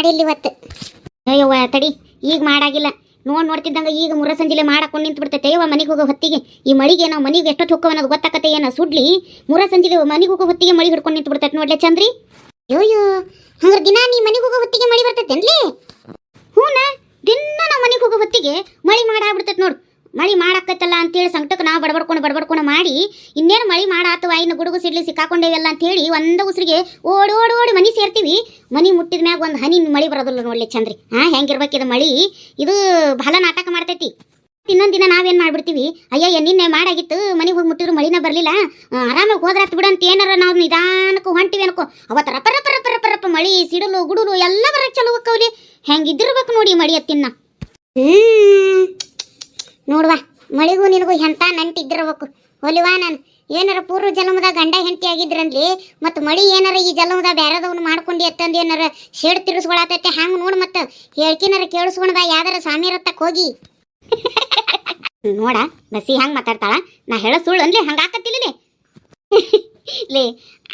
ಮಾಡಿಲ್ಲ ಇವತ್ತು. ಅಯ್ಯವ್ವ ತಡಿ, ಈಗ ಮಾಡಾಗಿಲ್ಲ. ನೋಡ್ತಿದ್ದಂಗ ಈಗ ಮುರ ಸಂಜಿಲೆ ಮಾಡಾಕೊಂಡು ನಿಂತು ಬಿಡ್ತೈತೆ. ಅಯ್ಯವ್ವ ಮನೆಗೆ ಹೋಗೋ ಹೊತ್ತಿಗೆ ಈ ಮಳಿಗೆ ನಾವು ಮನೆಗೆ ಎಷ್ಟೊತ್ತು ಹೋಕ್ಕವ ಅನ್ನೋದು ಗೊತ್ತಾಕತ್ತೆ. ಏನ ಸುಡ್ಲಿ ಮುರ ಸಂಜಿಲೆ ಮನೆಗೆ ಹೋಗೋ ಹೊತ್ತಿಗೆ ಮಳಿ ಹಿಡ್ಕೊಂಡು ನಿಂತು ಬಿಡ್ತೈತೆ ನೋಡ್ಲೆ ಚಂದ್ರಿ. ಅಯ್ಯೋ ಹಂಗಾರೆ ದಿನ ನೀ ಮನೆಗೆ ಹೋಗೋ ಹೊತ್ತಿಗೆ ಮಳಿ ಬರ್ತೈತೇನ್ಲಿ? ಹೂನ, ದಿನ ನಾವು ಮನೆಗೆ ಹೋಗೋ ಹೊತ್ತಿಗೆ ಮಳಿ ಮಾಡಾಗ್ಬಿಡ್ತೈತೆ ನೋಡು. ಮಳಿ ಮಾಡಾಕತ್ತಲ್ಲ ಅಂತೇಳಿ ಸಂಕಟಕ್ಕೆ ನಾವು ಬಡಬಡ್ಕೊಂಡು ಮಾಡಿ ಇನ್ನೇನು ಮಳಿ ಮಾಡಾತವ ಇನ್ನು ಗುಡುಗು ಸಿಡ್ಲಿ ಸಿಕ್ಕಾಕೊಂಡೇವಲ್ಲ ಅಂತೇಳಿ ಒಂದ ಉಸಿರಿಗೆ ಓಡಿ ಮನಿ ಸೇರ್ತೀವಿ. ಮನಿ ಮುಟ್ಟಿದ ಮ್ಯಾಗ ಒಂದು ಹನಿ ಮಳಿ ಬರೋದಿಲ್ಲ ನೋಡ್ಲಿ ಚಂದ್ರಿ. ಹೆಂಗಿರ್ಬೇಕಿದು ಮಳಿ? ಇದು ಬಹಳ ನಾಟಕ ಮಾಡ್ತೈತಿ. ಇನ್ನೊಂದು ದಿನ ನಾವೇನು ಮಾಡ್ಬಿಡ್ತೀವಿ, ಅಯ್ಯಯ್ಯ ನಿನ್ನೆ ಮಾಡಾಗಿತ್ತು ಮನೆಗೆ ಹೋಗಿ ಮುಟ್ಟಿದ್ರು ಮಳಿನ ಬರಲಿಲ್ಲ, ಆರಾಮಾಗಿ ಹೋದ್ರಾತ್ ಬಿಡು ಅಂತ ಏನಾರ ನಾವು ನಿಧಾನಕ್ಕೂ ಹೊಂಟಿವಿ ಅನ್ಕೋ, ಅವತ್ತು ರಪ್ಪ ಮಳಿ ಸಿಡಲು ಗುಡುಲು ಎಲ್ಲ ಬರಕ್ಕೆ ಚಲೋ ಹೋಕ್ಕವ್ಲಿ. ಹೆಂಗಿದ್ದಿರ್ಬೇಕು ನೋಡಿ ಮಳಿ ಅತ್ತಿನ್ನ. ನೋಡುವ, ಮಳಿಗೂ ನಿನಗೂ ಎಂತ ನಂಟಿದ್ದಿರ್ಬೇಕು. ಹೊಲಿವಾ, ನಾನು ಏನಾರ ಪೂರ್ವ ಜನ್ಮದಾಗ ಗಂಡ ಹೆಂಡತಿ ಆಗಿದ್ರನ್ಲಿ, ಮತ್ತು ಮಳಿ ಏನಾರ ಈ ಜನ್ಮದ ಬ್ಯಾರದವ್ನು ಮಾಡ್ಕೊಂಡು ಎತ್ತಂದು ಏನಾರ ಶೇಡ್ ತಿರ್ಸ್ಕೊಳತೈತೆ ಹಂಗೆ ನೋಡು. ಮತ್ತು ಹೇಳ್ಕಿನಾರ ಕೇಳಿಸ್ಕೊಂಡ ಯಾವ್ದಾರ ಸ್ವಾಮಿ ರತ್ತಕ್ಕೆ ಹೋಗಿ ನೋಡ ಬಸ್ಸಿ ಹಂಗೆ ಮಾತಾಡ್ತಾಳ. ನಾ ಹೇಳೋ ಸುಳ್ಳು ಅನ್ಲಿ, ಹಂಗೆ ಆಕತ್ತಿಲ್ಲೇ ಲೇ.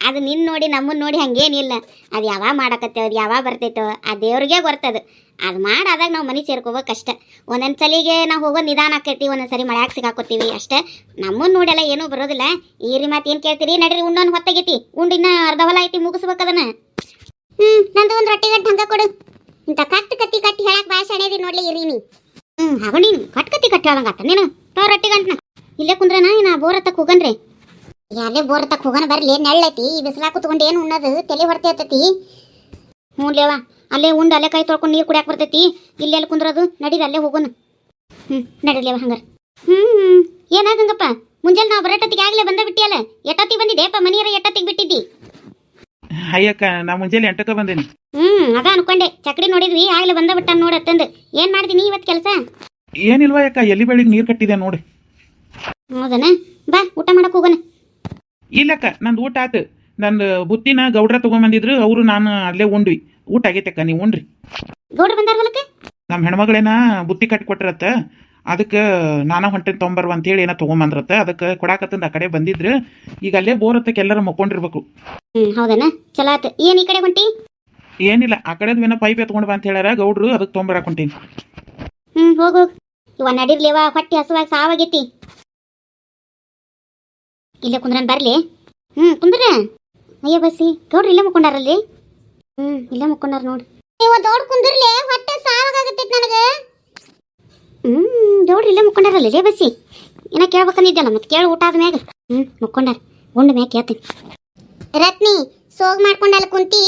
ಅದು ನಿನ್ನ ನೋಡಿ ನಮ್ಮನ್ನ ನೋಡಿ ಹಂಗೇನಿಲ್ಲ. ಅದು ಯಾವಾಗ ಮಾಡಕತ್ತೇವ, ಅದು ಯಾವಾಗ ಬರ್ತೈತೋ ಆ ದೇವ್ರಿಗೆ ಬರ್ತದ. ಅದು ಮಾಡಾದಾಗ ನಾವು ಮನೆ ಸೇರ್ಕೋಬೇಕಷ್ಟ. ಒಂದೊಂದು ಸಲಿಗೆ ನಾವು ಹೋಗೋದು ನಿಧಾನ ಆಕೈತಿ, ಒಂದೊಂದು ಸರಿ ಮಳ್ಯಾಗ ಸಿಗಾಕೋತೀವಿ ಅಷ್ಟೇ. ನಮ್ಮನ್ನು ನೋಡೆಲ್ಲ ಏನೂ ಬರೋದಿಲ್ಲ. ಈರಿ ಮಾತು ಏನು ಕೇಳ್ತೀರಿ? ನಡ್ರಿ ಉಣ್ಣೋನು ಹೊತ್ತಾಗೈತಿ, ಉಂಡಿನ ಅರ್ಧ ಹೊಲ ಐತಿ, ಮುಗಿಸ್ಬೇಕದನ್ನ. ನಂದು ಒಂದು ರೊಟ್ಟಿ ಗಂಟು ಹಂಗ ಕೊಡು. ಇಂಥ ಕತ್ತಿ ಹೇಳಕ್ ಭಾಳ ಸೆಣೆದಿ ನೋಡ್ಲಿ ಇರಿ ನೀ. ಹಾಗ ನೀನು ಕಟ್ಕತ್ತಿ ಹೇಳಂಗಾತ ನೀನು ತೋ ರೊಟ್ಟಿ ಗಂಟನ. ಇಲ್ಲೇ ಕುಂದ್ರನ ನಾ ಬೋರ್ ಹತ್ತಕ್ಕೆ ಹೋಗನ್ರಿ. ಯಾರೇ ಬೋರ್ ತಕ್ಕ ಹೋಗೋಣ ಬರ್ಲಿ, ನೆಳ್ಳೈತಿ. ಈ ಬಿಸಿಲಾ ಕುತ್ಕೊಂಡು ಏನು ಉಣ್ಣೋದು ತಲೆ ಹೊಡ್ತೈತಿ. ಹ್ಞೂ ಲೇವಾ, ಅಲ್ಲೇ ಉಂಡು ಅಲ್ಲೇ ಕೈ ತೊಳ್ಕೊಂಡು ನೀರು ಕುಡಿಯಾಕ ಬರ್ತೈತಿ. ಇಲ್ಲೇ ಅಲ್ಲಿ ಕುಂದ್ರದು, ನಡೀರಿ ಅಲ್ಲೇ ಹೋಗೋಣ. ನಡೀಲೇವ ಹಂಗಾರೆ. ಏನಾಗಂಗಪ್ಪ, ಮುಂಜಾನೆ ನಾವು ಬರೋಟತ್ತಿಗೆ ಆಗಲೇ ಬಂದ ಬಿಟ್ಟಿಯಲ್ಲ. ಎಟ್ಟೊತ್ತಿಗೆ ಬಂದಿದ್ದೆಪ್ಪ? ಮನೆಯರ ಎಟ್ಟೊತ್ತಿಗೆ ಬಿಟ್ಟಿದ್ದಿ? ಅಯ್ಯಕ್ಕ, ನಾ ಮುಂಜಾನೆ 8ಕ್ಕೆ ಬಂದೇನಿ. ಅದ ಅನ್ಕೊಂಡೆ. ಚಕ್ಡಿ ನೋಡಿದ್ವಿ, ಆಗ್ಲೇ ಬಂದ ಬಿಟ್ಟ ನೋಡತ್ತಂದು. ಏನ್ ಮಾಡ್ತೀನಿ ಇವತ್ತು ಕೆಲಸ? ಏನಿಲ್ವಾ ಅಕ್ಕ, ಎಲ್ಲಿ ಬೆಳಿಗ್ಗೆ ನೀರು ಕಟ್ಟಿದೆ ನೋಡಿ. ಹೌದನ? ಬಾ ಊಟ ಮಾಡಕ್ ಹೋಗೋಣ. ಇಲ್ಲಕ್ಕ, ನಂದು ಊಟ ಆತು. ನಂದು ಬುತ್ತಿನ ಗೌಡ್ರ ತಗೊಂಬಂದಿದ್ರು, ಅವರು ನಾನು ಅಲ್ಲೇ ಉಂಡ್ವಿ. ಊಟ ಆಗೈತಕ್ಕ, ನೀವು ಉಂಡ್ರಿ. ಗೌಡ್ರ ಬಂದಾರ ಹೊಲಕ್ಕೆ? ನಮ್ಮ ಹೆಣ್ಮಗಳೇನ ಬುತ್ತಿ ಕಟ್ಟಿ ಕೊಟ್ಟಿರತ್ತ, ಅದಕ್ಕೆ ನಾನ ಹೊಂಟೆ ತೊಂಬರ್ವ ಅಂತೇಳಿ ಏನೋ ತೊಗೊಂಬಂದ್ರತ್ತ, ಅದಕ್ಕೆ ಕೊಡಾಕತ್ತಂದು ಆ ಕಡೆ ಬಂದಿದ್ರು. ಈಗ ಅಲ್ಲೇ ಬೋರ್ ಹತ್ತಕ್ಕೆ ಎಲ್ಲರೂ ಮಕ್ಕೊಂಡಿರ್ಬೇಕು. ಹೌದನ? ಚಲೋ ಆತು. ಏನ್ ಈ ಕಡೆ ಹೊಂಟಿ? ಏನಿಲ್ಲ, ಆ ಕಡೆದು ಏನೋ ಪೈಪ್ ಎತ್ಕೊಂಡು ಬಾ ಅಂತ ಹೇಳ್ಯಾರ ಗೌಡ್ರು, ಅದಕ್ಕೆ ತೊಂಬರಕ್ಕೆ ಹೊಂಟೀನಿ. ಹೋಗು. ಇವ ನಡಿರ್ಲಿವ, ಹೊಟ್ಟಿ ಹಸುವಾಗಿ ಸಾವಾಗೈತಿ. ಇಲ್ಲೇ ಕುಂದ್ರನ್ ಬರ್ಲಿ. ಕುಂದ್ರ. ಅಯ್ಯ ಬಸ್ಸಿ, ಗೌಡ್ರು ಇಲ್ಲೇ ಮುಕ್ಕೊಂಡಾರಲ್ಲಿ. ಇಲ್ಲೇ ಮುಕ್ಕೊಂಡಾರ ನೋಡಿ. ದೊಡ್ಡ ಕುಂದಿರ್ಲಿ, ಹೊಟ್ಟೆ ಸಾವಾಗತ್ತೈತಿ ನನಗೆ. ಗೌಡ್ರು ಇಲ್ಲೇ ಮುಕ್ಕೊಂಡಾರಲ್ಲಿ ಲೇ ಬಸ್ಸಿ. ಏನ ಕೇಳ್ಬೇಕಂದಿದ್ದಲ್ಲ, ಮತ್ತೆ ಕೇಳಿ ಊಟ ಆದ ಮ್ಯಾಗ. ಮುಕ್ಕೊಂಡಾರ, ಉಂಡ ಮ್ಯಾಗ ಕೇಳ್ತೀನಿ. ರತ್ನಿ, ಸೋಗ್ ಮಾಡ್ಕೊಂಡಲ್ಲ ಕುಂತಿ,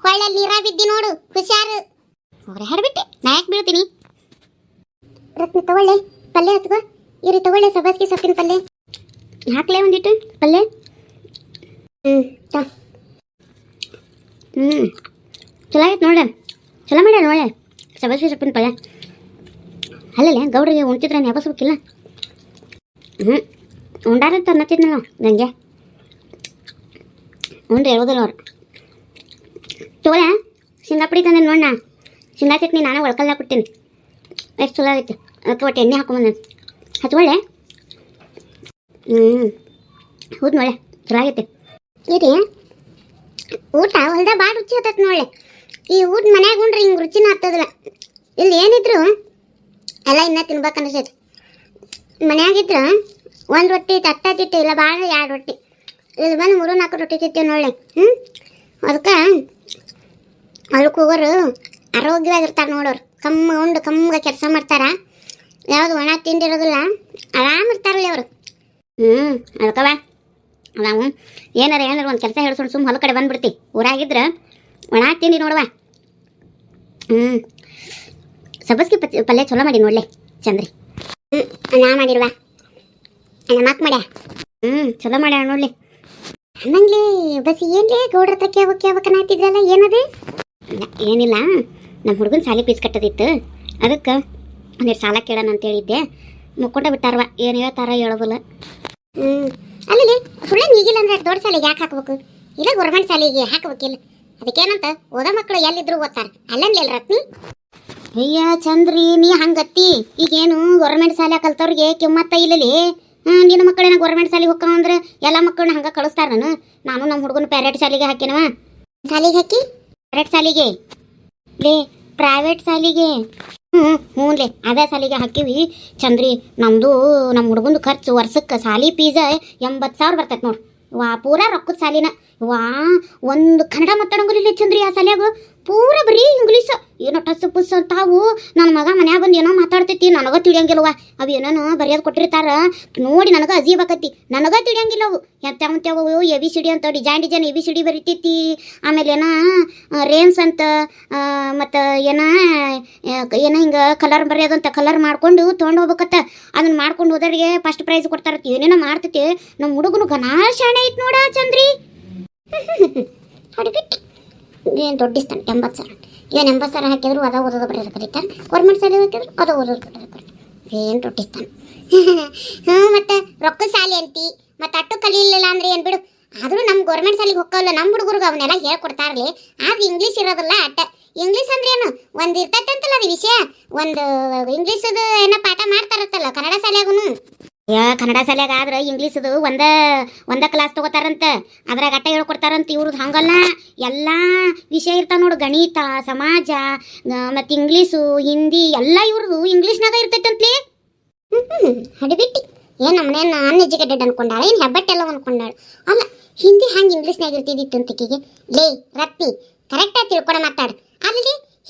ಹೊಳ್ಳಲ್ಲಿ ನೀರಾ ಬಿದ್ದಿ ನೋಡು, ಹುಷಾರು. ಅವ್ರೆ ಹಾಡ್ಬಿಟ್ಟೆ, ನಾ ಯಾಕೆ ಬೀಳ್ತೀನಿ? ರತ್ನಿ ತಗೊಳ್ಳೆ, ಪಲ್ಯ ಹಚ್ಕೋ. ಇರಿ ತಗೊಳ್ಳೆ, ಸಬ್ಬಸ್ಗೆ ಸೊಪ್ಪಿನ ಪಲ್ಯ ಹಾಕ್ಲೇ ಒಂದಿಟ್ಟು ಪಲ್ಯ. ಚಲೋ ಆಗೈತೆ ನೋಡ, ಚಲೋ ಮಾಡ್ಯಾರ ನೋಳೆ ಸಬ್ಬಸ್ಗೆ ಸೊಪ್ಪಿನ ಪಲ್ಯ. ಅಲ್ಲಲ್ಲೇ ಗೌಡ್ರಿಗೆ ಉಣ್ತಿದ್ರೆ ನೆಬಸ್ಬೇಕಿಲ್ಲ. ಉಂಡಾರಂತ ಅನ್ನತ್ತಿದ್ನ ನಾವು ಗಂಗೆ. ಉಂಡ್ರೆ ಹೇಳೋದಿಲ್ಲ ಅವ್ರು. ತೋಳ ಶೇಂಗಾ ಪುಡಿ ತಂದೆ ನೋಡ. ಶೇಂಗಾ ಚಟ್ನಿ ನಾನೇ ಒಳ್ಕಲ್ದಾಗ ಕೊಡ್ತೀನಿ. ಎಷ್ಟು ಚಲೋ ಆಗೈತೆ. ಅದಕ್ಕೆ ಒಟ್ಟು ಎಣ್ಣೆ ಹಾಕೊಂಬಂದ ಹಚ್ಕೊಳ್ಳೆ. ಹೌದು ನೋಳೆ, ಚಲೋ ಆಗೈತೆ. ಇರಿ, ಊಟ ಹೊಲ್ದ ಭಾಳ ರುಚಿ ಹತ್ತೈತೆ ನೋಳೆ. ಈ ಊಟ ಮನ್ಯಾಗ ಉಂಡ್ರಿ ಹಿಂಗೆ ರುಚಿನ ಹತ್ತದಿಲ್ಲ. ಇಲ್ಲಿ ಏನಿದ್ರು ಎಲ್ಲ ಇನ್ನೂ ತಿನ್ಬೇಕು ಅನಿಸ್ತೈತೆ. ಮನ್ಯಾಗಿದ್ರು ಒಂದು ರೊಟ್ಟಿ ತಟ್ಟಿಟ್ಟು, ಇಲ್ಲ ಭಾಳ 2 ರೊಟ್ಟಿ, ಇಲ್ಲಿ ಬಂದು 3-4 ರೊಟ್ಟಿ ತಿಂತೀವಿ ನೋಳೆ. ಅದಕ್ಕೆ ಹೊಲಕ್ಕೆ ಹೋಗೋರು ಆರೋಗ್ಯವಾಗಿರ್ತಾರೆ ನೋಡೋರು. ಕಮ್ಮಗ ಕೆಲಸ ಮಾಡ್ತಾರ, ಯಾವುದು ಒಣ ತಿಂದಿರೋದಿಲ್ಲ, ಆರಾಮಿರ್ತಾರಲ್ಲ ಅವರು. ಅದಕ್ಕವ ನಾವು ಏನಾರ ಒಂದು ಕೆಲಸ ಹೇಳ್ಸ್ಕೊಂಡು ಸುಮ್ಮ ಹೊಲ ಕಡೆ ಬಂದ್ಬಿಡ್ತಿ. ಊರಾಗಿದ್ರೆ ಒಣ ತಿಂಡಿ ನೋಡುವ. ಸಬ್ಬಸ್ಗೆ ಪಲ್ಯ ಚಲೋ ಮಾಡಿ ನೋಡ್ಲೆ ಚಂದ್ರಿ. ನಾ ಮಾಡಿಲ್ವಾ, ನಮ್ಮ ಅಕ್ಕ ಮಾಡ್ಯ. ಚಲೋ ಮಾಡ್ಯಾಳ ನೋಡ್ಲಿ. ಅನ್ನಂಗ್ಲಿ ಬಸ್ ಏನ್ಲೇ ಗೌಡ್ರ ಹತ್ರ ಕೇಳ್ಬೇಕನ್ನಾಗ್ತಿದ್ರಲ್ಲ, ಏನದು? ಏನಿಲ್ಲ, ನಮ್ಮ ಹುಡುಗನ ಸಾಲಿ ಫೀಸ್ ಕಟ್ಟದಿತ್ತು, ಅದಕ್ಕೆ ಒಂದೆರಡು ಸಾಲ ಕೇಳೋಣ ಅಂತ ಹೇಳಿದ್ದೆ. ಮುಕ್ಕೊಂಡ ಬಿಟ್ಟಾರವ, ಏನು ಹೇಳ್ತಾರ ಹೇಳೋದಿಲ್ಲ. ಅಲ್ಲಿ ಸುಳ್ಳೆ ಈಗಿಲ್ಲ ಅಂದ್ರೆ ದೊಡ್ಡ ಶಾಲೆಗೆ ಯಾಕೆ ಹಾಕ್ಬೇಕು? ಇಲ್ಲ ಗೌರ್ಮೆಂಟ್ ಶಾಲೆಗೆ ಹಾಕಬೇಕಿಲ್ಲ. ಅದಕ್ಕೇನಂತ ಓದೋ ಮಕ್ಕಳು ಎಲ್ಲಿದ್ರು ಓದ್ತಾರ, ಅಲ್ಲನ್ಲಿಲ್ಲ ರತ್ನಿ. ಅಯ್ಯ ಚಂದ್ರಿ, ನೀ ಹಂಗತ್ತಿ. ಈಗೇನು ಗೌರ್ಮೆಂಟ್ ಶಾಲೆ ಕಲ್ತವ್ರಿಗೆ ಕಿಮ್ಮತ್ತ ಇಲ್ಲಲಿ. ನಿನ್ನ ಮಕ್ಕಳೇನ ಗೌರ್ಮೆಂಟ್ ಶಾಲೆಗೆ ಹೋಗ್ತಾವ ಅಂದ್ರೆ ಎಲ್ಲ ಮಕ್ಕಳನ್ನ ಹಂಗೆ ಕಳಿಸ್ತಾರ. ನಾನು ನಮ್ಮ ಹುಡುಗನ ಪ್ಯಾರೆಟ್ ಶಾಲೆಗೆ ಹಾಕಿನವ. ಶಾಲೆಗೆ ಹಾಕಿ ಪ್ಯಾರೆಟ್ ಶಾಲೆಗೆ ಲೇ ಪ್ರೈವೇಟ್ ಸಾಲಿಗೆ ಹ್ಞೂನ್ಲೆ ಅದೇ ಸಾಲಿಗೆ ಹಾಕಿವಿ ಚಂದ್ರಿ. ನಮ್ಮದು ನಮ್ಮ ಹುಡುಗಂದು ಖರ್ಚು ವರ್ಷಕ್ಕೆ ಸಾಲಿ ಫೀಸ 80,000 ಬರ್ತೈತೆ ನೋಡಿ. ವಾ ಪೂರಾ ರೊಕ್ಕದ ಸಾಲಿನ. ವಾ ಒಂದು ಕನ್ನಡ ಮಾತಾಡಂಗಿಲ್ಲ ಚಂದ್ರಿ ಆ ಸಾಲಿಯಾಗ. ಪೂರ ಬರೀ ಇಂಗ್ಲೀಷ್. ಏನೋ ಟಸ್ ಪುಸ್ ಅಂತಾವು. ನನ್ನ ಮಗ ಮನ್ಯಾಗ ಬಂದು ಏನೋ ಮಾತಾಡ್ತೈತಿ, ನನಗ ತಿಳಿಯಂಗಿಲ್ಲವ. ಅವು ಏನೇನೋ ಬರೆಯೋದು ಕೊಟ್ಟಿರ್ತಾರ ನೋಡಿ, ನನಗೆ ಅಜೀಬ್ ಆಕತಿ. ನನಗ ತಿಳಿಯಂಗಿಲ್ಲ ಅವು ಎಂತವು ABCD ಅಂತ ಡಿಸೈನ್ ABCD ಬರಿತೈತಿ. ಆಮೇಲೆ ಏನ ರೇನ್ಸ್ ಅಂತ ಮತ್ತು ಏನ ಹಿಂಗೆ ಕಲರ್ ಬರೆಯೋದಂತ ಕಲರ್ ಮಾಡ್ಕೊಂಡು ತೊಗೊಂಡು ಹೋಗ್ಬೇಕತ್ತ. ಅದನ್ನ ಮಾಡ್ಕೊಂಡು ಹೋದವ್ರಿಗೆ ಫಸ್ಟ್ ಪ್ರೈಸ್ ಕೊಡ್ತಾರತ್ತ. ಏನೇನೋ ಮಾಡ್ತೈತಿ. ನಮ್ಮ ಹುಡುಗನು ಘನಾ ಶಾಣೆ ಐತಿ ನೋಡ ಚಂದ್ರಿ. ಹೊಡಿಬಿಟ್ಟು ಏನು ದೊಡ್ಡಿಸ್ತಾನೆ 80,000. ಏನು 80,000 ಹಾಕಿದ್ರು ಅದ ಓದೋದು ಬರೆಯೋದು ಕರೀತಾರೆ. ಗೌರ್ಮೆಂಟ್ ಶಾಲೆ ಹಾಕಿದ್ರು ಅದ ಓದೋದು ಬರೆಯೋದು ಏನು ದೊಡ್ಡಿಸ್ತಾನೆ. ಹ್ಞೂ ಮತ್ತು ರೊಕ್ಕ ಶಾಲೆ ಅಂತಿ ಮತ್ತು ಅಟ್ಟು ಕಲಿಲಿಲ್ಲ ಅಂದ್ರೆ ಏನು ಬಿಡು. ಆದರೂ ನಮ್ಮ ಗೌರ್ಮೆಂಟ್ ಶಾಲೆಗೆ ಹೋಗಲ್ಲ ನಮ್ಮ ಹುಡುಗರಿಗೆ ಅವನ್ನೆಲ್ಲ ಹೇಳ್ಕೊಡ್ತಾರಲಿ. ಆದ್ರೆ ಇಂಗ್ಲೀಷ್ ಇರೋದಿಲ್ಲ ಅಟ್ಟ. ಇಂಗ್ಲೀಷ್ ಅಂದ್ರೆ ಏನು ಒಂದು ಇರ್ತೈತೆ ಅಂತಲ್ಲ ಅದು ವಿಷಯ. ಒಂದು ಇಂಗ್ಲೀಷದು ಏನೋ ಪಾಠ ಮಾಡ್ತಾರತ್ತಲ್ಲ ಕನ್ನಡ ಶಾಲೆಗೂ. ಕನ್ನಡ ಶಾಲ್ಯಾಗ ಆದ್ರೆ ಇಂಗ್ಲೀಷದು ಒಂದ ಕ್ಲಾಸ್ ತಗೋತಾರಂತ, ಅದ್ರಾಗ ಅಟ್ಟ ಹೇಳ್ಕೊಡ್ತಾರಂತ. ಇವ್ರದ್ದು ಹಂಗಲ್ಲ, ಎಲ್ಲ ವಿಷಯ ಇರ್ತಾವ ನೋಡು. ಗಣಿತ, ಸಮಾಜ ಮತ್ತು ಇಂಗ್ಲೀಷು, ಹಿಂದಿ ಎಲ್ಲ ಇವ್ರದ್ದು ಇಂಗ್ಲೀಷ್ನಾಗ ಇರ್ತೈತಂತ್ಲಿ. ಹಡಿಬಿಟ್ಟಿ ಏನು ನಮ್ಮನೇನು ಅನ್ಎಜುಕೇಟೆಡ್ ಅನ್ಕೊಂಡಾಳ, ಏನು ಹೆಬ್ಬಟ್ಟೆಲ್ಲ ಅನ್ಕೊಂಡಾಳು. ಅಲ್ಲ ಹಿಂದಿ ಹಂಗೆ ಇಂಗ್ಲೀಷ್ನಾಗ ಇರ್ತಿದ್ದಿತ್ತು ಅಂತಿಕಿಗೆ. ಲೇ ರತ್ತಿ ಕರೆಕ್ಟಾಗಿ ತಿಳ್ಕೊಂಡು ಮಾತಾಡು. ಅಲ್ಲಿ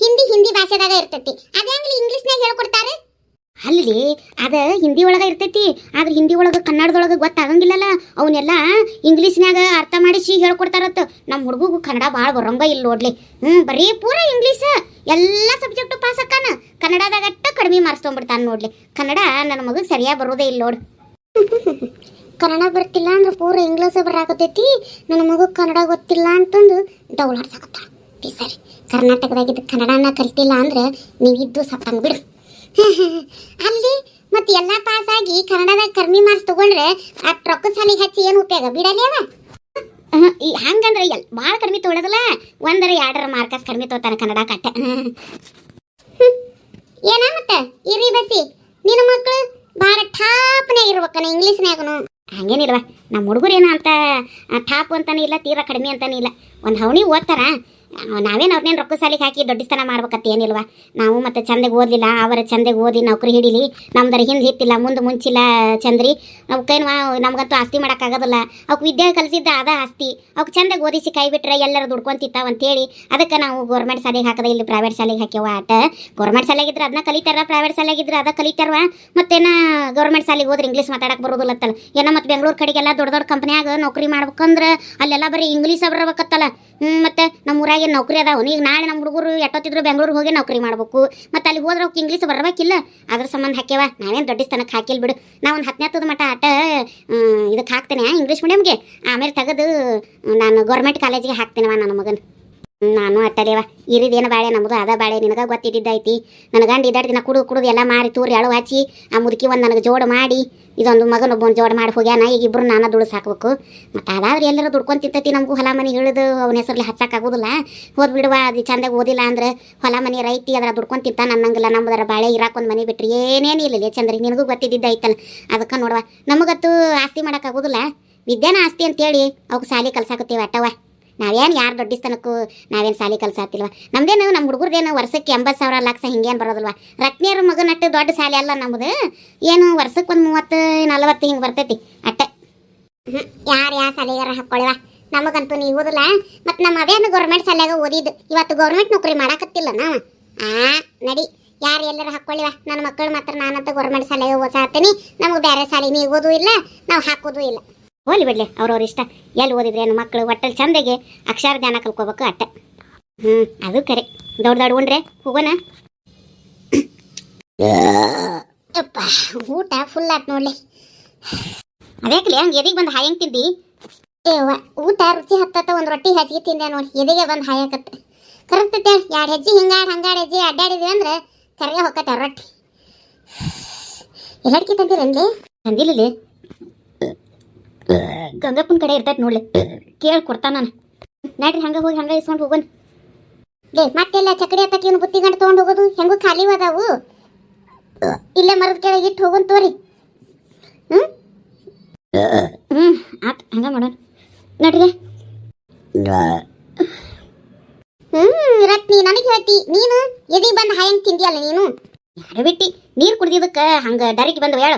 ಹಿಂದಿ ಭಾಷೆದಾಗ ಇರ್ತೈತಿ, ಅದೇ ಹಂಗೆ ಇಂಗ್ಲೀಷ್ನಾಗ ಹೇಳ್ಕೊಡ್ತಾರೆ. ಅಲ್ಲಿ ಅದ ಹಿಂದಿ ಒಳಗೆ ಇರ್ತೈತಿ, ಆದ್ರೆ ಹಿಂದಿ ಒಳಗೆ ಕನ್ನಡದೊಳಗೆ ಗೊತ್ತಾಗಂಗಿಲ್ಲಲ್ಲ. ಅವನ್ನೆಲ್ಲ ಇಂಗ್ಲೀಷ್ನಾಗ ಅರ್ಥ ಮಾಡಿಸಿ ಹೇಳ್ಕೊಡ್ತಾರತ್ತ. ನಮ್ಮ ಹುಡುಗಗೂ ಕನ್ನಡ ಭಾಳ ಬರಂಗ ಇಲ್ಲ ನೋಡ್ಲಿ. ಬರೀ ಪೂರ ಇಂಗ್ಲೀಷ್ ಎಲ್ಲ ಸಬ್ಜೆಕ್ಟು ಪಾಸ್ ಅಕ್ಕಾನ. ಕನ್ನಡದಾಗ ಅಟ್ಟ ಕಡಿಮೆ ಮಾರ್ಕ್ಸ್ ತೊಗೊಂಡ್ಬಿಡ್ತಾನೆ ನೋಡ್ಲಿ. ಕನ್ನಡ ನನ್ನ ಮಗಗೆ ಸರಿಯಾಗಿ ಬರೋದೇ ಇಲ್ಲ ನೋಡು. ಕನ್ನಡ ಬರ್ತಿಲ್ಲ ಅಂದ್ರೆ ಪೂರ ಇಂಗ್ಲೀಷ್ ಬರಾಕತೈತಿ. ನನ್ನ ಮಗು ಕನ್ನಡ ಗೊತ್ತಿಲ್ಲ ಅಂತಂದು ಡೌಲಾಡ್ಸಾಕತ್ತ. ಸರಿ ಕರ್ನಾಟಕದಾಗಿದ್ದ ಕನ್ನಡನ ಕಲ್ತಿಲ್ಲ ಅಂದ್ರೆ ನೀವಿದ್ದು ಸತ್ತಂಗೆ ಬಿಡು. ಅಲ್ಲಿ ಮತ್ತೆ ಎಲ್ಲ ಪಾಸ್ ಆಗಿ ಕನ್ನಡದಾಗ ಕಡಿಮೆ ಮಾರ್ಕ್ಸ್ ತಗೊಂಡ್ರೆ ಆ ರೊಕ್ಕದ ಸಾಲಿಗೆ ಹಚ್ಚಿ ಏನು ಉಪಯೋಗ ಬಿಡಲೇವ. ಹಂಗಂದ್ರೆ ಭಾಳ ಕಡಿಮೆ ತೊಗೊಳೋದಲ್ಲ, 1-2 ಮಾರ್ಕಸ್ ಕಡಿಮೆ ತೊಗೋತಾನೆ ಕನ್ನಡ ಕಟ್ಟ. ಏನ ಮತ್ತೆ ಇರಿ ಬಸಿ ನಿನ್ನ ಮಕ್ಕಳು ಭಾಳ ಠಾಪ್ನಾಗ ಇರ್ಬೇಕನ ಇಂಗ್ಲೀಷ್ನಾಗನು. ಹಂಗೇನಿಲ್ವ ನಮ್ಮ ಹುಡುಗರು ಏನೋ ಅಂತ ಟಾಪ್ ಅಂತಾನೆ ಇಲ್ಲ, ತೀರಾ ಕಡಿಮೆ ಅಂತಾನೆ ಇಲ್ಲ. ಒಂದು ಹವಣಿ ಓದ್ತಾರ. ನಾವೇನು ಅವ್ರನ್ನೇನು ರೊಕ್ಕ ಸಾಲಿಗೆ ಹಾಕಿ ದೊಡ್ಡಸ್ತನ ಮಾಡ್ಬೇಕತ್ತ ಏನಿಲ್ವ. ನಾವು ಮತ್ತೆ ಚಂದಗೆ ಓದಲಿಲ್ಲ, ಅವರ ಚಂದಗೆ ಓದಿ ನೌಕರಿ ಹಿಡೀಲಿ. ನಮ್ದರ ಹಿಂದೆ ಹಿತ್ತಿಲ್ಲ ಮುಂದೆ ಮುಂಚಿಲ್ಲ ಚಂದ್ರಿ. ಅವಕ್ಕೇನು ನಮ್ಗಂತೂ ಆಸ್ತಿ ಮಾಡೋಕ್ಕಾಗೋದಿಲ್ಲ. ಅವಕ್ಕೆ ವಿದ್ಯೆ ಕಲಿಸಿದ್ದ ಅದ ಆಸ್ತಿ. ಅವಕ್ಕೆ ಚಂದಗೆ ಓದಿಸಿ ಕೈ ಬಿಟ್ರೆ ಎಲ್ಲರೂ ದುಡ್ಕೊಂತಿತ್ತಾವ ಅಂತೇಳಿ ಅದಕ್ಕೆ ನಾವು ಗೌರ್ಮೆಂಟ್ ಶಾಲೆಗೆ ಹಾಕದ, ಇಲ್ಲಿ ಪ್ರೈವೇಟ್ ಶಾಲೆಗೆ ಹಾಕ್ಯವ. ಆಟ ಗೌರ್ಮೆಂಟ್ ಶಾಲೆಗಿದ್ರೆ ಅದನ್ನ ಕಲಿತಾರ, ಪ್ರೈವೇಟ್ ಶಾಲೆಗಿದ್ರೆ ಅದ ಕಲಿತಾರವ. ಮತ್ತೇನ ಗೌರ್ಮೆಂಟ್ ಶಾಲೆಗೆ ಹೋದ್ರೆ ಇಂಗ್ಲೀಷ್ ಮಾತಾಡಕ್ಕೆ ಬರೋದಿಲ್ಲತ್ತಲ್ಲ. ಏನೋ ಮತ್ತು ಬೆಂಗಳೂರು ಕಡೆಗೆಲ್ಲ ದೊಡ್ಡ ದೊಡ್ಡ ಕಂಪ್ನಿಯಾಗ ನೌಕರಿ ಮಾಡ್ಬೇಕಂದ್ರೆ ಅಲ್ಲೆಲ್ಲ ಬರೀ ಇಂಗ್ಲೀಷ್ ಬರ್ಬೇಕತ್ತಲ್ಲ. ಮತ್ತು ನಮ್ಮ ಊರಾಗ ನೌಕರಿ ಅದಾವ. ಈಗ ನಾಳೆ ನಮ್ಮ ಹುಡುಗರು ಎಷ್ಟೊತ್ತಿದ್ರು ಬೆಂಗಳೂರಿಗೆ ಹೋಗಿ ನೌಕರಿ ಮಾಡ್ಬೇಕು. ಮತ್ತು ಅಲ್ಲಿ ಹೋದ್ರೆ ಅವ್ಕೆ ಇಂಗ್ಲೀಷ್ ಬರಬೇಕಿಲ್ಲ. ಅದ್ರ ಸಂಬಂಧ ಹಾಕ್ಯವ. ನಾವೇನು ದೊಡ್ಡ ಸ್ಥಾನಕ್ಕೆ ಹಾಕಿಲ್ಲ ಬಿಡು. ನಾವು ಒಂದು 10ನೇ ಮಟ್ಟ ಆಟ ಇದಕ್ಕೆ ಹಾಕ್ತೇನೆ ಇಂಗ್ಲೀಷ್ ಮೀಡಿಯಮ್ಗೆ. ಆಮೇಲೆ ತೆಗೆದು ನಾನು ಗೌರ್ಮೆಂಟ್ ಕಾಲೇಜಿಗೆ ಹಾಕ್ತೇನವ ನನ್ನ ಮಗನ. ನಾನು ಅಟ್ಟಲೇವ ಇರಿದೇನು ಬಾಳೆ ನಮ್ಮದು ಅದ ಬಾಳೆ. ನಿನಗೆ ಗೊತ್ತಿದ್ದೈತಿ. ನನ್ನ ಗಂಡ ಇದ್ದಾಡ ದಿನ ಕುಡಿದು ಎಲ್ಲ ಮಾರಿ ತೂರಿ ಅಳು ಹಚ್ಚಿ ಆ ಮುದುಕಿ ಒಂದು ನನಗೆ ಜೋಡು ಮಾಡಿ ಇದೊಂದು ಮಗನೊಬ್ಬನ ಜೋಡು ಮಾಡಿ ಹೋಗ್ಯಾನ. ಈಗ ಇಬ್ಬರು ನಾನು ದುಡ್ಡು ಸಾಕ್ಬೇಕು. ಮತ್ತು ಅದಾದ್ರೆ ಎಲ್ಲರೂ ದುಡ್ಕೊಂಡು ತಿಂತೈತಿ. ನಮಗೂ ಹೊಲ ಮನೆ ಇಳಿದು ಅವನ ಹೆಸರಲ್ಲಿ ಹಚ್ಚಕ್ಕಾಗೋದಿಲ್ಲ. ಹೋದ್ ಬಿಡುವ ಅದು ಚಂದಾಗಿ ಓದಿಲ್ಲ ಅಂದ್ರೆ ಹೊಲ ಮನೆ ರೈತಿ ಅದ್ರ ದುಡ್ಕೊಂಡು ತಿಂತ ನನ್ನಂಗಿಲ್ಲ. ನಮ್ಮದರ ಬಾಳೆ ಇರಾಕೊಂದು ಮನೆ ಬಿಟ್ರಿ ಏನೇನು ಇಲ್ಲ ಚಂದ್ರಿ. ನಿನಗೂ ಗೊತ್ತಿದ್ದೈತಲ್ಲ. ಅದಕ್ಕೆ ನೋಡುವ ನಮಗತ್ತು ಆಸ್ತಿ ಮಾಡೋಕ್ಕಾಗೋದಿಲ್ಲ. ವಿದ್ಯಾನ ಆಸ್ತಿ ಅಂತೇಳಿ ಅವಕ್ಕೆ ಸಾಲಿ ಕಲ್ಸಾಕತ್ತೀವಿ ಅಟ್ಟವ. ನಾವೇನು ಯಾರು ದೊಡ್ಡಿಸ್ತನಕ್ಕೂ ನಾವೇನು ಸಾಲಿ ಕಲ್ಸಾತಿಲ್ವ. ನಮ್ದೇನು ನಮ್ಮ ಹುಡುಗರ್ದೇನು ವರ್ಷಕ್ಕೆ 80,000 ಲಕ್ಷ ಹಿಂಗೇನು ಬರೋದಿಲ್ವ. ರತ್ನಿಯರ ಮಗನಟ್ಟು ದೊಡ್ಡ ಸಾಲಿ ಅಲ್ಲ ನಮ್ಮದು. ಏನು ವರ್ಷಕ್ಕೆ ಒಂದು 30-40 ಹಿಂಗೆ ಬರ್ತೈತಿ ಅಟ್ಟೆ. ಯಾರು ಯಾವ ಶಾಲೆಗಾರ ಹಾಕ್ಕೊಳ್ಳಿವ. ನಮಗಂತೂ ನೀವು ಓದಿಲ್ಲ. ಮತ್ತು ನಮ್ಮ ಅವೇನು ಗೌರ್ಮೆಂಟ್ ಶಾಲೆಯಾಗ ಓದಿದ್ದು. ಇವತ್ತು ಗೌರ್ಮೆಂಟ್ ನೌಕರಿ ಮಾಡಾಕತ್ತಿಲ್ಲ ನಾವು. ನಡಿ ಯಾರು ಎಲ್ಲರೂ ಹಾಕ್ಕೊಳ್ಳಿವ. ನನ್ನ ಮಕ್ಕಳು ಮಾತ್ರ ನಾನಂತ ಗೌರ್ಮೆಂಟ್ ಶಾಲೆಗೆ ಓದ್ಸಾತೀನಿ. ನಮಗೆ ಬೇರೆ ಶಾಲೆ ನೀವು ಓದೂ ಇಲ್ಲ, ನಾವು ಹಾಕೋದೂ ಇಲ್ಲ. ಹೋಲಿ ಬಿಡ್ಲಿ ಅವ್ರವ್ರ ಇಷ್ಟ. ಎಲ್ಲಿ ಓದಿದ್ರೇನು ಮಕ್ಕಳು ಒಟ್ಟಲ್ಲಿ ಚಂದಗೆ ಅಕ್ಷರ ಜ್ಞಾನ ಕಲ್ಕೋಬೇಕು ಅಟ್ಟ. ಅದು ಕರೆ. ದೊಡ್ಡ ಉಂಡ್ರೆ ಹೋಗೋಣ. ಅಪ್ಪ ಊಟ ಫುಲ್ ಆಯ್ತು ನೋಡ್ಲಿ. ಅದೇಕ್ಲಿ ಹಂಗೆ ಎದಿಗೆ ಬಂದು ಹಾಯಂಗೆ ತಿಂದಿ? ಊಟ ರುಚಿ ಹತ್ತತ್ತ. ಒಂದು ರೊಟ್ಟಿ ಹೆಚ್ಚಿಗೆ ತಿಂದೆ ನೋಡಿ, ಎದಿಗೆ ಬಂದು ಹಾಯಕತ್ತೆ. ಕರೆಕ್ತೈತೆ 2 ಹೆಜ್ಜೆ ಹಂಗಾಡು ಹೆಜ್ಜೆ ಅಡ್ಡಾಡಿದ್ವಿ ಅಂದ್ರೆ ಕರೆಗೆ ಹೊಕ್ಕತ್ತೆ ರೊಟ್ಟಿ. ಎಲ್ಲಡ್ಕಿ ತಂದಿರೇನ್ಲಿ? ತಂದಿಲ್ಲ. ಗಂಗಪ್ಪನ ಕಡೆ ಇರ್ತೈತೆ ನೋಡ್ಲಿ, ಕೇಳಿ ಕೊಡ್ತಾನ ನಾನು. ನಡ್ರಿ ಹಂಗೆ ಹೋಗಿ ಹಂಗೆ ಇಸ್ಕೊಂಡು ಹೋಗೋಣ. ಮತ್ತೆಲ್ಲ ಚಕಡಿ ಹತ್ತಕ್ಕೆ ಇವನು ಬುತ್ತಿ ಗಂಟು ತೊಗೊಂಡು ಹೋಗೋದು ಹೆಂಗೂ ಖಾಲಿ ಅದಾವು. ಇಲ್ಲೇ ಮರದ ಕೆಳಗೆ ಇಟ್ಟು ಹೋಗೋಣ ತೋರಿ. ಆತ್ ಹಂಗೆ ಮಾಡೋಣ ನಡ್ರಿ. ರತ್ನಿ ನನಗೆ ಹೇಳ್ತಿ ನೀನು ಎದಿ ಬಂದು ಹಾಯಂಗ್ ತಿಂದಿಯಲ್ಲ ನೀನು. ಯಾರು ಬಿಟ್ಟಿ ನೀರು ಕುಡ್ದಿದ್ದಕ್ಕೆ ಹಂಗೆ ಡರಿಗೆ ಬಂದು ಹೇಳು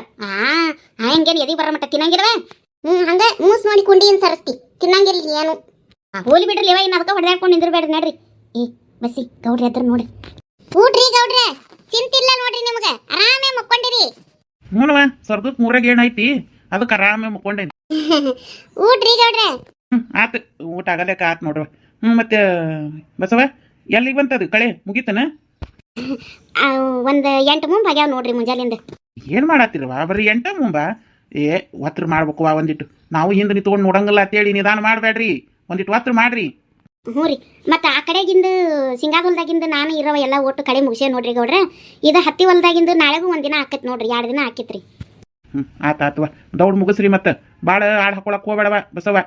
ಹಂಗೇನು ಎದಿ ಬರೋ ಮಟ್ಟ ತಿನ್ನಂಗಿರವೆ. ಹಂಗ ಮೂಸ್ ನೋಡಿ ಕುಂಡಿಯನ್ನು ಸರಿಸ್ತಿ ತಿನ್ನಂಗಿಲ್ಲ ಏನು. ಹೋಲಿ ಬಿಡ್ರಿ ಇವ ಇನ್ನು ಅದಕ್ಕೆ ಹೊಡೆದಾಡ್ಕೊಂಡು ನಿಂದಿರ್ಬೇಡ್ರಿ ನಡ್ರಿ. ಬಸ್ಸಿ ಗೌಡ್ರಿ ಅದ್ರ ನೋಡಿ. ಊಟ್ರಿ ಗೌಡ್ರೆ ಚಿಂತಿಲ್ಲ ನೋಡ್ರಿ ನಿಮ್ಗೆ ಆರಾಮೇ ಮಕ್ಕೊಂಡಿರಿ. ನೋಡವ ಸರ್ದಕ್ಕೆ ಮೂರಾಗ ಏನೈತಿ ಅದಕ್ಕೆ ಆರಾಮೇ ಮುಕ್ಕೊಂಡೇನಿ. ಊಟ್ರಿ ಗೌಡ್ರೆ. ಆತು ಊಟ ಆಗಲೇಕ ಆತು ನೋಡ್ರಿ. ಮತ್ತೆ ಬಸವ ಎಲ್ಲಿಗೆ ಬಂತದು ಕಳೆ ಮುಗಿತನ? ಒಂದು 8 ಮುಂಬ ಆಗ್ಯಾವ ನೋಡ್ರಿ ಮುಂಜಾಲಿಂದ. ಏನು ಮಾಡತ್ತಿರವ ಬರೀ 8 ಮುಂಬ? ಒತ್ರ ಮಾಡ್ಬೇಕು ಒಂದಿಟ್ಟು ನಾವು ಹಿಂದೆ ನಿಂತ್ಕೊಂಡು ನೋಡಂಗಿಲ್ಲ ಅಂತೇಳಿ ನಿಧಾನ ಮಾಡಬೇಡ್ರಿ, ಒಂದಿಟ್ಟು ಒತ್ರ ಮಾಡ್ರಿ. ಹ್ಞೂ ರೀ. ಮತ್ತು ಆ ಕಡೆಗಿಂದ ಸಿಂಗಾದ ಹೊಲ್ದಾಗಿಂದ ನಾನು ಇರೋವ ಎಲ್ಲ ಒಟ್ಟು ಕಡೆ ಮುಗಿಸೇ ನೋಡ್ರಿ ಗೌಡ್ರೆ. ಇದು ಹತ್ತಿ ಹೊಲ್ದಾಗಿಂದ ನಾಳೆಗೂ ಒಂದಿನ ಆಕೈತಿ ನೋಡ್ರಿ, 2 ದಿನ ಆಕೈತ್ರಿ. ಆತವ ದೌಡ್ ಮುಗಿಸ್ರಿ. ಮತ್ತೆ ಭಾಳ ಆಳು ಹಾಕೊಳಕ್ ಹೋಗ್ಬೇಡವ ಬಸವ.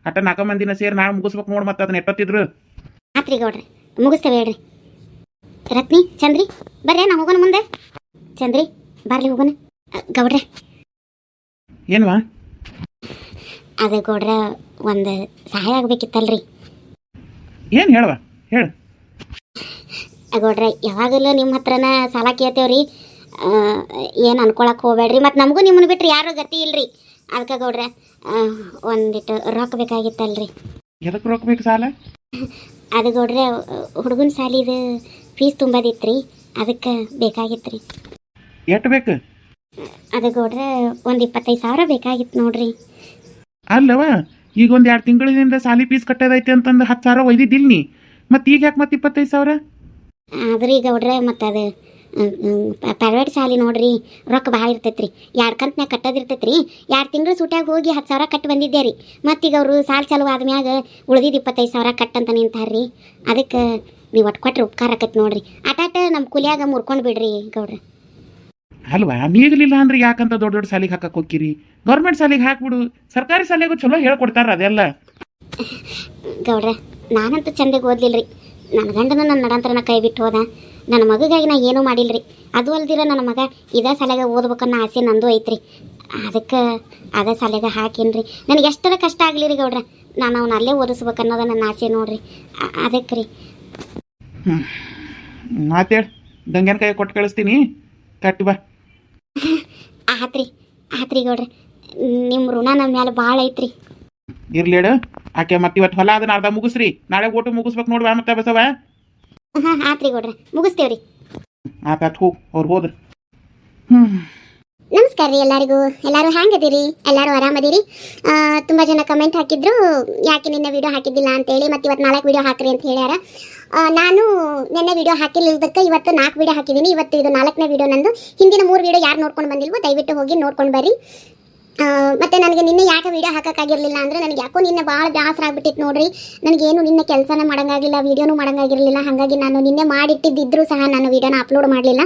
ಅಟ್ಟ 4 ಮಂದಿನ ಸೇರಿ ನಾಳೆ ಮುಗಿಸ್ಬೇಕು ನೋಡಿ. ಮತ್ತೆ ಅದನ್ನ ಎಟ್ಟೊತ್ತಿದ್ರು ಆತ್ರಿ ಗೌಡ್ರೆ ಮುಗಿಸ್ತೇವೆ ಹೇಳ್ರಿ. ರತ್ನಿ ಚಂದ್ರಿ ಬರ್ರಿ ನಾ ಹೋಗೋಣ ಮುಂದೆ. ಚಂದ್ರಿ ಬರ್ಲಿ ಹೋಗೋಣ. ಗೌಡ್ರೆ ಏನ್ವಾ? ಅದು ಗೌಡ್ರೆ ಒಂದು ಸಹಾಯ ಆಗ್ಬೇಕಿತ್ತಲ್ರಿ. ಏನು ಹೇಳುವ ಹೇಳು. ಗೌಡ್ರೆ ಯಾವಾಗಲೂ ನಿಮ್ಮ ಹತ್ರನ ಸಾಲ ಕೇಳ್ತೇವ್ರಿ, ಏನು ಅನ್ಕೊಳಕ್ಕೆ ಹೋಗ್ಬೇಡ್ರಿ. ಮತ್ತು ನಮಗೂ ನಿಮ್ಮನ್ನು ಬಿಟ್ಟರೆ ಯಾರೂ ಗತಿ ಇಲ್ರಿ. ಅದಕ್ಕೆ ಗೌಡ್ರೆ ಒಂದಿಟ್ಟು ರೊಕ್ಕ ಬೇಕಾಗಿತ್ತಲ್ರಿ. ಎದಕ್ಕೆ ರೊಕ್ಕ ಬೇಕು ಸಾಲ? ಅದು ಗೌಡ್ರೆ ಹುಡುಗನ ಸಾಲಿದು ಫೀಸ್ ತುಂಬೋದಿತ್ರಿ, ಅದಕ್ಕೆ ಬೇಕಾಗಿತ್ತು ರೀ. ಎಷ್ಟು ಬೇಕು? ಅದು ಗೌಡ್ರೆ ಒಂದು 25,000 ಬೇಕಾಗಿತ್ತು ನೋಡ್ರಿ. ಅಲ್ಲವ ಈಗ ಒಂದು 2 ತಿಂಗಳಿಂದ ಸಾಲಿ ಫೀಸ್ ಕಟ್ಟೋದೈತೆ ಅಂತಂದು 10,000 ಒಯ್ದಿದ್ದಿಲ್ಲ ನೀ, ಮತ್ತು ಈಗ ಯಾಕೆ ಮತ್ತೆ 25,000? ಆದ್ರಿ ಗೌಡ್ರೆ ಮತ್ತು ಅದು ಪ್ರೈವೇಟ್ ಶಾಲೆ ನೋಡ್ರಿ ರೊಕ್ಕ ಭಾಳ ಇರ್ತೈತ್ರಿ. 2 ಕಂತನ್ಯಾಗ ಕಟ್ಟೋದಿರ್ತೈತ್ರಿ. 2 ತಿಂಗಳು ಸೂಟ್ಯಾಗ ಹೋಗಿ 10,000 ಕಟ್ಟಿ ಬಂದಿದ್ದೆ ರೀ. ಮತ್ತೀಗ ಅವರು ಸಾಲ ಚಾಲು ಆದ್ಮ್ಯಾಗ ಉಳಿದಿದ್ದು 25,000 ಕಟ್ಟಂತ ನಿಂತಾರ್ರಿ. ಅದಕ್ಕೆ ನೀವು ಒಟ್ಟು ಕೊಟ್ರೆ ಉಪಕಾರ ಆಕೈತಿ ನೋಡ್ರಿ. ಆಟಾಟ ನಮ್ಮ ಕುಲಿಯಾಗ ಮುರ್ಕೊಂಡು ಬಿಡ್ರಿ ಗೌಡ್ರೆ. ಅಲ್ವಾ ನೀಗಲಿಲ್ಲ ಅಂದ್ರೆ ಯಾಕಂತ ದೊಡ್ಡ ದೊಡ್ಡ ಸಾಲಿಗೆ ಹಾಕಕ್ಕೆ ಹೋಗ್ತೀರಿ? ಗೌರ್ಮೆಂಟ್ ಸಾಲಿಗೆ ಹಾಕ್ಬಿಡು, ಸರ್ಕಾರಿ ಶಾಲೆಗೂ ಚಲೋ ಹೇಳ್ಕೊಡ್ತಾರ ಅದೆಲ್ಲ. ಗೌಡ್ರೆ ನಾನಂತೂ ಚಂದಗೆ ಓದ್ಲಿಲ್ರಿ. ನನ್ನ ಗಂಡನ ನನ್ನ ನಡಂತರನ ಕೈ ಬಿಟ್ಟು ಹೋದ. ನನ್ನ ಮಗಗಾಗಿ ನಾ ಏನೂ ಮಾಡಿಲ್ರಿ. ಅದು ಅಲ್ದಿರ ನನ್ನ ಮಗ ಇದೇ ಶಾಲೆಗೆ ಓದ್ಬೇಕನ್ನೋ ಆಸೆ ನಂದು ಐತ್ರಿ. ಅದಕ್ಕೆ ಅದೇ ಶಾಲೆಗೆ ಹಾಕೀನಿ. ನನಗೆ ಎಷ್ಟರ ಕಷ್ಟ ಆಗಲಿ ರೀ ಗೌಡ್ರೆ, ನಾನು ಅವ್ನ ಅಲ್ಲೇ ಓದಿಸ್ಬೇಕನ್ನೋದು ನನ್ನ ಆಸೆ ನೋಡ್ರಿ. ಅದಕ್ಕೆ ರೀ. ಮಾತೇಳಿ ಗಂಗನ ಕೈ ಕೊಟ್ಟು ಕಳಿಸ್ತೀನಿ, ಕಟ್ಟಿ ಬಾ. ಆತ್ರಿ ಗೌಡ್ರೆ, ನಿಮ್ಮ ಋಣ ನಮ್ಮ ಮೇಲೆ ಭಾಳ ಐತ್ರಿ. ಇರ್ಲಿ ಹೇಳು ಆಕೆ. ಮತ್ತೆ ಇವತ್ತು ಹೊಲ ಅದನ್ನ ಅರ್ಧ ಮುಗಿಸ್ರಿ, ನಾಳೆ ಓಟು ಮುಗಿಸ್ಬೇಕು ನೋಡ್ವಾ ಮತ್ತೆ ಬಸವ. ಆತ್ರಿ ಗೌಡ್ರೆ ಮುಗಿಸ್ತೇವ್ರಿ. ಆತಾತ್ ಹೋಗಿ ಅವ್ರು ಹೋದ್ರು. ನಮಸ್ಕಾರ ರೀ ಎಲ್ಲರಿಗೂ. ಎಲ್ಲರೂ ಹ್ಯಾಂಗದಿರಿ? ಎಲ್ಲರೂ ಆರಾಮದಿರಿ? ತುಂಬ ಜನ ಕಮೆಂಟ್ ಹಾಕಿದ್ರು ಯಾಕೆ ನಿನ್ನೆ ವಿಡಿಯೋ ಹಾಕಿದ್ದಿಲ್ಲ ಅಂತೇಳಿ, ಮತ್ತು ಇವತ್ತು 4 ವಿಡಿಯೋ ಹಾಕ್ರಿ ಅಂತ ಹೇಳ್ಯಾರ. ನಾನು ನಿನ್ನೆ ವಿಡಿಯೋ ಹಾಕಿಲ್ಲದಕ್ಕೆ ಇವತ್ತು 4 ವಿಡಿಯೋ ಹಾಕಿದ್ದೀನಿ. ಇವತ್ತು ಇದು 4ನೇ ವಿಡಿಯೋ ನಂದು. ಹಿಂದಿನ 3 ವಿಡಿಯೋ ಯಾರು ನೋಡ್ಕೊಂಡು ಬಂದಿಲ್ವೋ ದಯವಿಟ್ಟು ಹೋಗಿ ನೋಡ್ಕೊಂಡು ಬರ್ರಿ. ಮತ್ತು ನನಗೆ ನಿನ್ನೆ ಯಾಕೆ ವಿಡಿಯೋ ಹಾಕೋಕ್ಕಾಗಿರಲಿಲ್ಲ ಅಂದರೆ ನನಗೆ ಯಾಕೋ ನಿನ್ನೆ ಭಾಳ ಬೇಸರ ಆಗ್ಬಿಟ್ಟಿತ್ತು ನೋಡ್ರಿ. ನನಗೇನು ನಿನ್ನೆ ಕೆಲಸನೇ ಮಾಡೋಂಗಾಗಿಲ್ಲ, ವೀಡಿಯೋನೂ ಮಾಡೋಂಗಾಗಿರಲಿಲ್ಲ. ಹಾಗಾಗಿ ನಾನು ನಿನ್ನೆ ಮಾಡಿಟ್ಟಿದ್ದಿದ್ರೂ ಸಹ ನಾನು ವೀಡಿಯೋನ ಅಪ್ಲೋಡ್ ಮಾಡಲಿಲ್ಲ.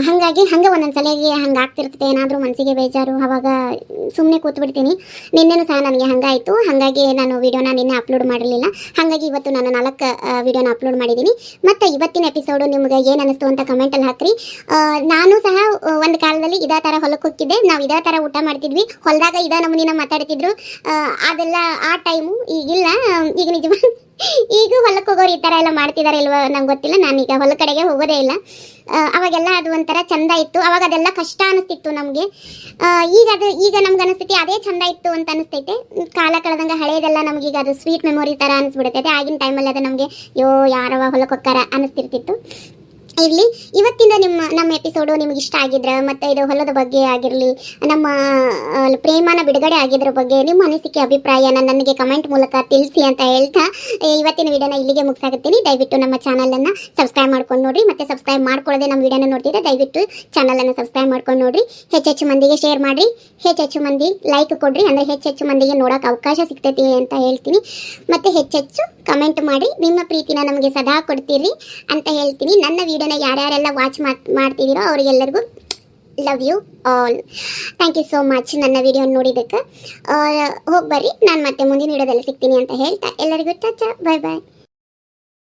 ಹಾಗಾಗಿ ಹಂಗೆ ಒಂದೊಂದು ಸಲಿಗೆ ಹಂಗೆ ಆಗ್ತಿರ್ತದೆ, ಏನಾದರೂ ಮನಸ್ಸಿಗೆ ಬೇಜಾರು, ಆವಾಗ ಸುಮ್ಮನೆ ಕೂತ್ಬಿಡ್ತೀನಿ. ನಿನ್ನೆನೂ ಸಹ ನನಗೆ ಹಂಗಾಯಿತು. ಹಾಗಾಗಿ ನಾನು ವೀಡಿಯೋನ ನಿನ್ನೆ ಅಪ್ಲೋಡ್ ಮಾಡಿರಲಿಲ್ಲ. ಹಾಗಾಗಿ ಇವತ್ತು ನಾನು 4 ವೀಡಿಯೋನ ಅಪ್ಲೋಡ್ ಮಾಡಿದ್ದೀನಿ. ಮತ್ತು ಇವತ್ತಿನ ಎಪಿಸೋಡು ನಿಮ್ಗೆ ಏನು ಅನ್ನಿಸ್ತು ಅಂತ ಕಮೆಂಟಲ್ಲಿ ಹಾಕ್ರಿ. ನಾನು ಸಹ ಒಂದು ಕಾಲದಲ್ಲಿ ಇದೇ ಥರ ಹೊಲಕ್ಕೆ ಹೋಗ್ತಿದ್ದೆ. ನಾವು ಇದೇ ಥರ ಊಟ ಮಾಡ್ತಿದ್ವಿ, ಹೊಲದಾಗ ಇದೇ ನಮೂನಿನ ಮಾತಾಡ್ತಿದ್ರು. ಅದೆಲ್ಲ ಆ ಟೈಮು ಈಗಿಲ್ಲ. ಈಗ ನಿಜವಾಗಿ ಈಗ ಹೊಲಕ್ಕೆ ಹೋಗೋರು ಈ ಥರ ಎಲ್ಲ ಮಾಡ್ತಿದ್ದಾರೆ ಇಲ್ವೋ ನಂಗೆ ಗೊತ್ತಿಲ್ಲ. ನಾನೀಗ ಹೊಲ ಕಡೆಗೆ ಹೋಗೋದೇ ಇಲ್ಲ. ಅವಾಗೆಲ್ಲ ಅದು ಒಂಥರ ಚಂದ ಇತ್ತು. ಅವಾಗ ಅದೆಲ್ಲ ಕಷ್ಟ ಅನಿಸ್ತಿತ್ತು ನಮಗೆ. ಈಗ ನಮ್ಗೆ ಅನಿಸ್ತೈತಿ ಅದೇ ಚಂದ ಇತ್ತು ಅಂತ ಅನಿಸ್ತೈತೆ. ಕಾಲ ಕಳೆದಂಗೆ ಹಳೆಯದೆಲ್ಲ ನಮಗೀಗ ಅದು ಸ್ವೀಟ್ ಮೆಮೊರಿ ಥರ ಅನಿಸ್ಬಿಡ್ತೈತೆ. ಆಗಿನ ಟೈಮಲ್ಲಿ ಅದು ನಮಗೆ ಯಾರವ ಹೊಲಕ್ಕೆ ಹೋಗ್ತಾರ ಅನಿಸ್ತಿರ್ತಿತ್ತು. ಇರಲಿ, ಇವತ್ತಿಂದ ನಮ್ಮ ಎಪಿಸೋಡು ನಿಮ್ಗೆ ಇಷ್ಟ ಆಗಿದ್ರೆ, ಮತ್ತು ಇದು ಹೊಲದ ಬಗ್ಗೆ ಆಗಿರಲಿ, ನಮ್ಮ ಪ್ರೇಮನ ಬಿಡುಗಡೆ ಆಗಿದ್ರ ಬಗ್ಗೆ ನಿಮ್ಮ ಅನಿಸಿಕೆ ಅಭಿಪ್ರಾಯನ ನನಗೆ ಕಮೆಂಟ್ ಮೂಲಕ ತಿಳಿಸಿ ಅಂತ ಹೇಳ್ತಾ ಇವತ್ತಿನ ವಿಡಿಯೋನ ಇಲ್ಲಿಗೆ ಮುಗಿಸಾಗುತ್ತೀನಿ. ದಯವಿಟ್ಟು ನಮ್ಮ ಚಾನಲನ್ನು ಸಬ್ಸ್ಕ್ರೈಬ್ ಮಾಡ್ಕೊಂಡು ನೋಡಿರಿ. ಮತ್ತು ಸಬ್ಸ್ಕ್ರೈಬ್ ಮಾಡ್ಕೊಳ್ಳದೆ ನಮ್ಮ ವಿಡಿಯೋನ ನೋಡ್ತಿದ್ರೆ ದಯವಿಟ್ಟು ಚಾನಲನ್ನು ಸಬ್ಸ್ಕ್ರೈಬ್ ಮಾಡ್ಕೊಂಡು ನೋಡಿರಿ. ಹೆಚ್ಚೆಚ್ಚು ಮಂದಿಗೆ ಶೇರ್ ಮಾಡಿರಿ, ಹೆಚ್ಚೆಚ್ಚು ಮಂದಿ ಲೈಕ್ ಕೊಡ್ರಿ, ಅಂದರೆ ಹೆಚ್ಚೆಚ್ಚು ಮಂದಿಗೆ ನೋಡೋಕೆ ಅವಕಾಶ ಸಿಗ್ತೈತಿ ಅಂತ ಹೇಳ್ತೀನಿ. ಮತ್ತು ಹೆಚ್ಚೆಚ್ಚು ಕಮೆಂಟ್ ಮಾಡಿ, ನಿಮ್ಮ ಪ್ರೀತಿನ ನಮಗೆ ಸದಾ ಕೊಡ್ತೀರಿ ಅಂತ ಹೇಳ್ತೀನಿ. ನನ್ನ ವಿಡಿಯೋನ ಯಾರ್ಯಾರೆಲ್ಲ ವಾಚ್ ಮಾಡ್ತಿದ್ದೀರೋ ಅವರಿಗೆಲ್ಲರಿಗೂ love you all. Thank you so much ನನ್ನ ವಿಡಿಯೋ ನೋಡಿದ್ದಕ್ಕೆ. ಹೋಗಿ ಬರ್ರಿ, ನಾನು ಮತ್ತೆ ಮುಂದಿನ ವಿಡಿಯೋದಲ್ಲಿ ಸಿಗ್ತೀನಿ ಅಂತ ಹೇಳ್ತಾ ಎಲ್ಲರಿಗೂ ಟಾಟಾ, ಬಾಯ್ ಬಾಯ್.